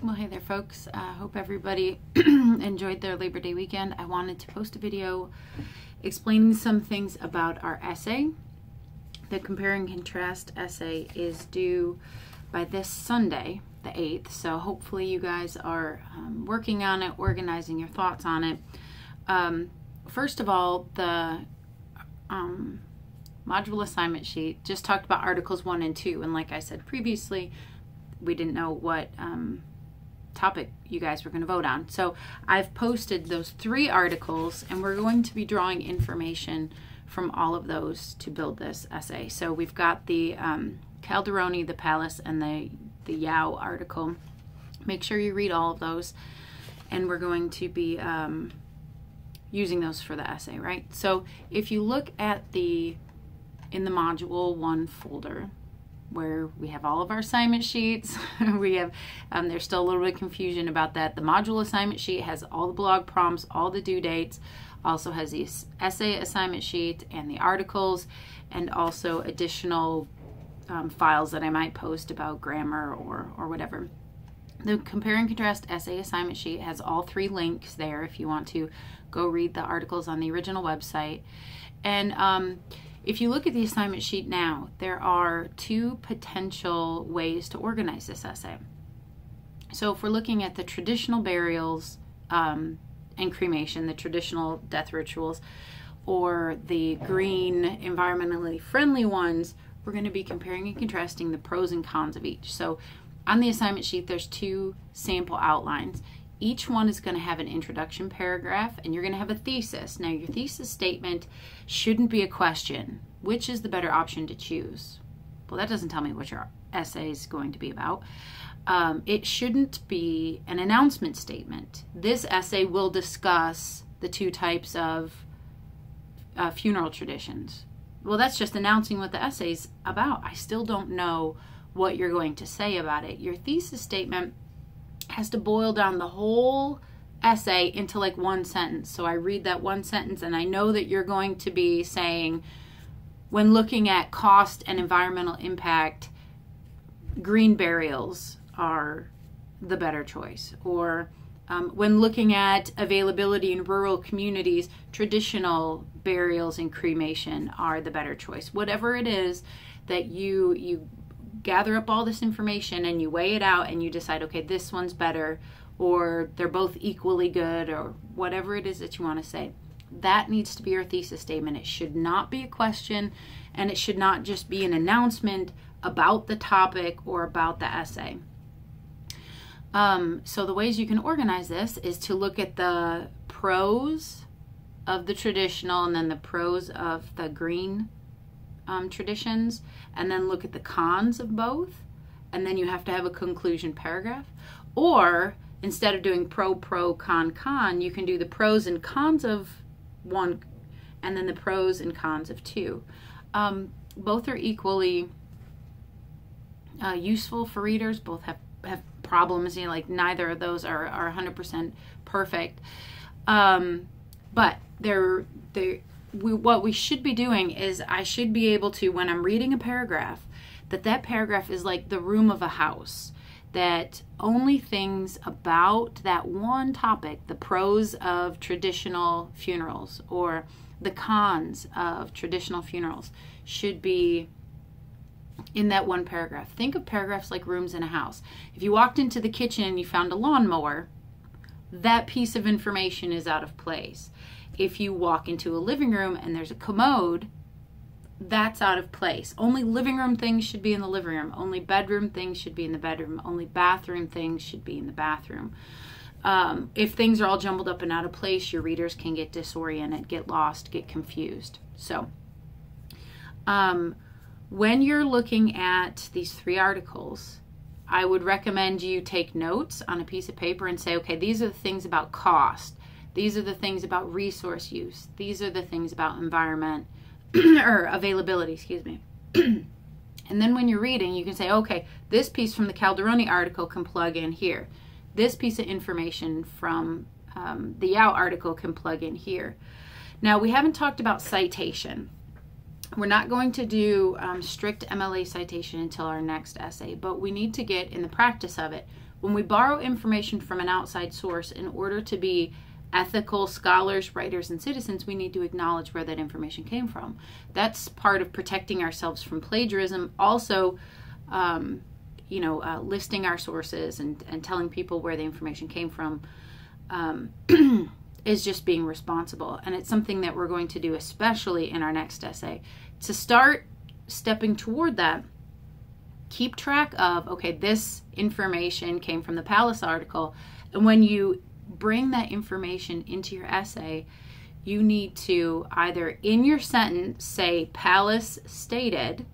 Well, hey there, folks. Hope everybody enjoyed their Labor Day weekend. I wanted to post a video explaining some things about our essay. The compare and contrast essay is due by this Sunday, the 8th, so hopefully you guys are working on it, organizing your thoughts on it. First of all, the module assignment sheet just talked about Articles 1 and 2, and like I said previously, we didn't know what topic you guys were going to vote on. So I've posted those 3 articles, and we're going to be drawing information from all of those to build this essay. So we've got the Calderoni, the Palace, and the Yao article. Make sure you read all of those, and we're going to be using those for the essay, right? So if you look at in the Module 1 folder, where we have all of our assignment sheets. We have, there's still a little bit of confusion about that. The module assignment sheet has all the blog prompts, all the due dates, also has the essay assignment sheet and the articles, and also additional files that I might post about grammar or whatever. The compare and contrast essay assignment sheet has all 3 links there if you want to go read the articles on the original website. And if you look at the assignment sheet now, there are 2 potential ways to organize this essay. So if we're looking at the traditional burials and cremation, the traditional death rituals, or the green, environmentally friendly ones, we're going to be comparing and contrasting the pros and cons of each. So on the assignment sheet, there's 2 sample outlines. Each one is going to have an introduction paragraph, and you're going to have a thesis. Now, your thesis statement shouldn't be a question. Which is the better option to choose? Well, that doesn't tell me what your essay is going to be about. It shouldn't be an announcement statement. This essay will discuss the 2 types of funeral traditions. Well, that's just announcing what the essay's about. I still don't know what you're going to say about it. Your thesis statement has to boil down the whole essay into like 1 sentence. So I read that 1 sentence, and I know that you're going to be saying, when looking at cost and environmental impact, green burials are the better choice. Or when looking at availability in rural communities, traditional burials and cremation are the better choice. Whatever it is that you gather up all this information and you weigh it out and you decide, okay, this one's better, or they're both equally good, or whatever it is that you want to say. That needs to be your thesis statement. It should not be a question, and it should not just be an announcement about the topic or about the essay. So the ways you can organize this is to look at the pros of the traditional and then the pros of the green traditions, and then look at the cons of both, and then you have to have a conclusion paragraph. Or instead of doing pro, con, you can do the pros and cons of 1 and then the pros and cons of 2. Both are equally useful for readers. Both have problems, you know, like neither of those are 100% perfect. But what we should be doing is, I should be able to, when I'm reading a paragraph, that paragraph is like the room of a house, that only things about that one topic, the pros of traditional funerals or the cons of traditional funerals, should be in that one paragraph. Think of paragraphs like rooms in a house. If you walked into the kitchen and you found a lawnmower, that piece of information is out of place. If you walk into a living room and there's a commode, that's out of place. Only living room things should be in the living room. Only bedroom things should be in the bedroom. Only bathroom things should be in the bathroom. If things are all jumbled up and out of place, your readers can get disoriented, get lost, get confused. So when you're looking at these 3 articles, I would recommend you take notes on a piece of paper and say, okay, these are the things about cost. These are the things about resource use. These are the things about environment or availability, excuse me. And then when you're reading, you can say, okay, this piece from the Calderoni article can plug in here. This piece of information from the Yao article can plug in here. Now, we haven't talked about citation. We're not going to do strict MLA citation until our next essay, but we need to get in the practice of it. when we borrow information from an outside source, in order to be ethical scholars, writers, and citizens, we need to acknowledge where that information came from. That's part of protecting ourselves from plagiarism. Also, listing our sources and telling people where the information came from is just being responsible. And it's something that we're going to do, especially in our next essay. To start stepping toward that, keep track of, okay, this information came from the Pallas article. And when you bring that information into your essay, you need to either in your sentence say Pallas stated,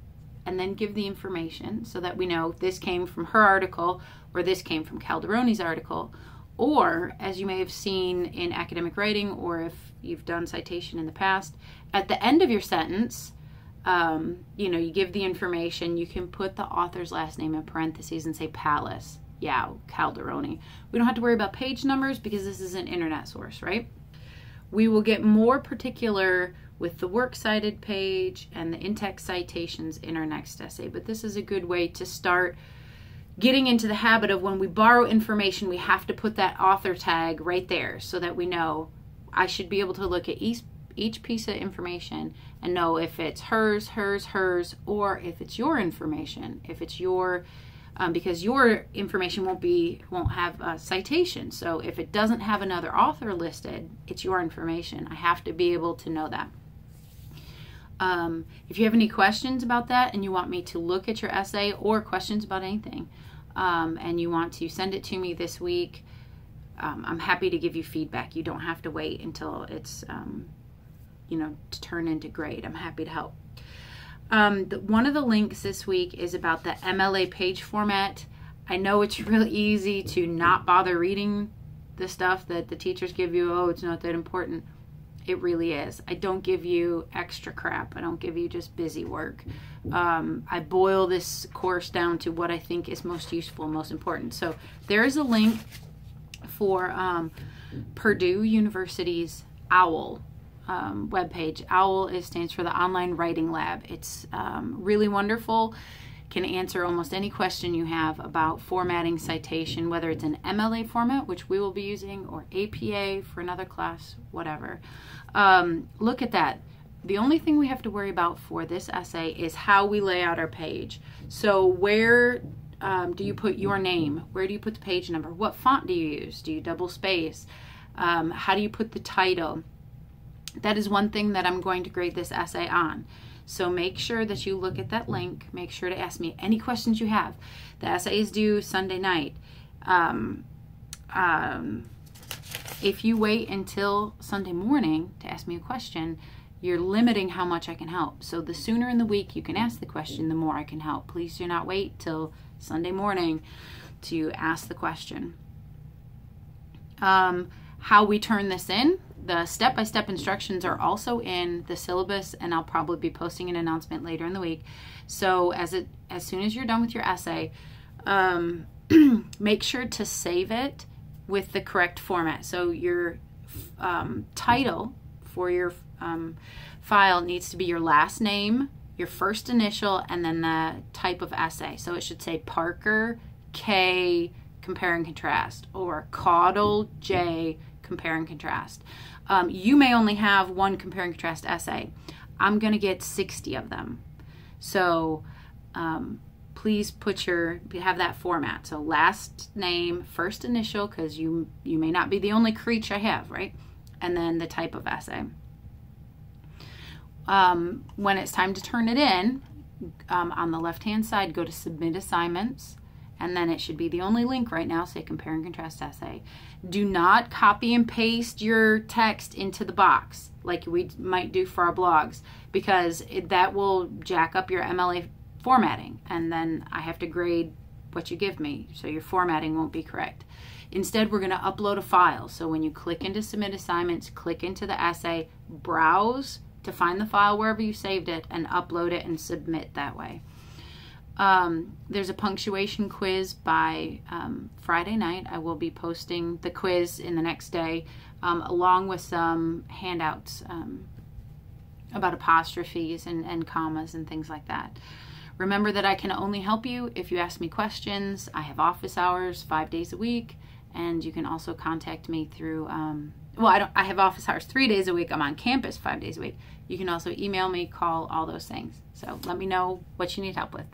and then give the information so that we know this came from her article or this came from Calderoni's article. Or, as you may have seen in academic writing, or if you've done citation in the past, at the end of your sentence, you give the information. You can put the author's last name in parentheses and say Pallas, Calderoni. We don't have to worry about page numbers because this is an internet source, right? We will get more particular with the works cited page and the in-text citations in our next essay, but this is a good way to start getting into the habit of, when we borrow information, we have to put that author tag right there so that we know I should be able to look at each piece of information and know if it's hers, or if it's your information, if it's your, because your information won't have a citation. So if it doesn't have another author listed, it's your information. I have to be able to know that. If you have any questions about that and you want me to look at your essay, or questions about anything, and you want to send it to me this week, I'm happy to give you feedback. You don't have to wait until it's, to turn into grade. I'm happy to help. One of the links this week is about the MLA page format. I know it's really easy to not bother reading the stuff that the teachers give you. Oh, it's not that important. It really is. I don't give you extra crap. I don't give you just busy work. I boil this course down to what I think is most useful and most important. So there is a link for Purdue University's OWL webpage. OWL stands for the Online Writing Lab. It's really wonderful. Can answer almost any question you have about formatting citation, whether it's an MLA format, which we will be using, or APA for another class, whatever. Look at that. The only thing we have to worry about for this essay is how we lay out our page. So where do you put your name? Where do you put the page number? What font do you use? Do you double space? How do you put the title? That is one thing that I'm going to grade this essay on. So make sure that you look at that link. Make sure to ask me any questions you have. The essay is due Sunday night. If you wait until Sunday morning to ask me a question, you're limiting how much I can help. So the sooner in the week you can ask the question, the more I can help. Please do not wait till Sunday morning to ask the question. How we turn this in. The step-by-step instructions are also in the syllabus, and I'll probably be posting an announcement later in the week. So as soon as you're done with your essay, make sure to save it with the correct format. So your title for your file needs to be your last name, your first initial, and then the type of essay. So it should say Parker K compare and contrast, or Caudle J compare and contrast. You may only have one compare and contrast essay. I'm going to get 60 of them. So please have that format. So last name, first initial, because you may not be the only creature I have, right? And then the type of essay. When it's time to turn it in, on the left-hand side, go to Submit Assignments. And then it should be the only link right now, say compare and contrast essay. Do not copy and paste your text into the box like we might do for our blogs, because that will jack up your MLA formatting, and then I have to grade what you give me, so your formatting won't be correct. Instead, we're going to upload a file. So when you click into Submit Assignments, click into the essay, browse to find the file wherever you saved it, and upload it and submit that way. There's a punctuation quiz by Friday night. I will be posting the quiz in the next day, along with some handouts about apostrophes and commas and things like that. Remember that I can only help you if you ask me questions. I have office hours 5 days a week, and you can also contact me through, I have office hours 3 days a week. I'm on campus 5 days a week. You can also email me, call, all those things. So let me know what you need help with.